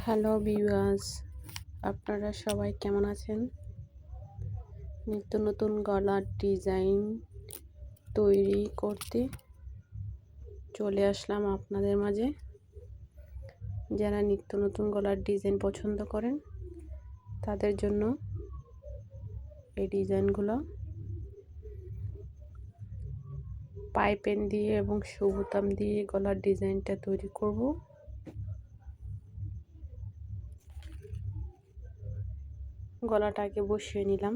Hello viewers, আপনারা সবাই কেমন আছেন? নিত্য নতুন গলার ডিজাইন তৈরি করতে চলে আসলাম আপনাদের মাঝে। যারা নিত্য নতুন গলার ডিজাইন পছন্দ করেন তাদের জন্য এই ডিজাইনগুলো পাইপেন দিয়ে এবং সুবোতাম দিয়ে গলার ডিজাইনটা তৈরি করব। গলাটা আগে বসিয়ে নিলাম,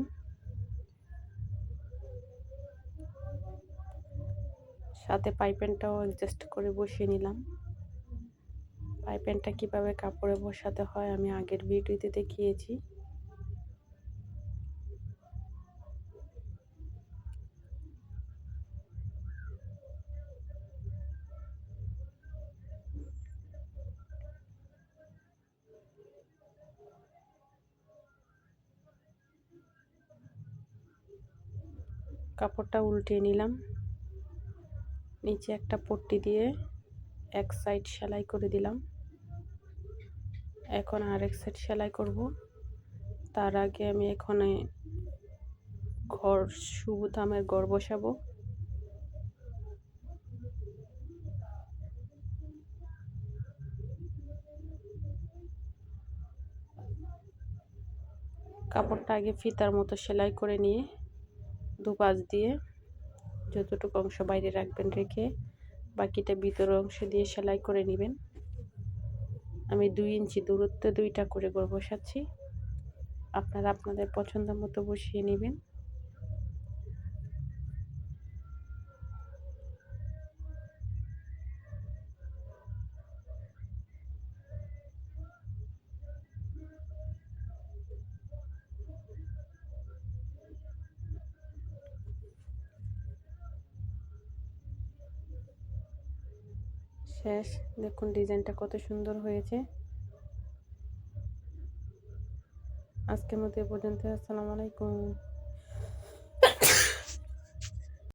সাথে পাইপেনটাও অ্যাডজাস্ট করে বসিয়ে নিলাম। পাইপেনটা কিভাবে কাপড়ে বসাতে হয় আমি আগের ভিডিওতে দেখিয়েছি। কাপড়টা উল্টিয়ে নিলাম, নিচে একটা পট্টি দিয়ে এক সাইড সেলাই করে দিলাম। এখন আরেক সাইড সেলাই করব। তার আগে আমি এখানে সুবোতামের ঘর বসাবো। কাপড়টা আগে ফিতার মতো সেলাই করে নিয়ে দুপাশ দিয়ে যতটুকু অংশ বাইরে রাখবেন রেখে বাকিটা ভিতরের অংশ দিয়ে সেলাই করে নেবেন। আমি 2 ইঞ্চি দূরত্বে 2টা করে ঘর বসাচ্ছি। আপনারা আপনাদের পছন্দ মতো বসিয়ে নেবেন। শেষ, দেখুন ডিজাইনটা কত সুন্দর হয়েছে। আজকের মতো এ পর্যন্ত। আসসালামু আলাইকুম।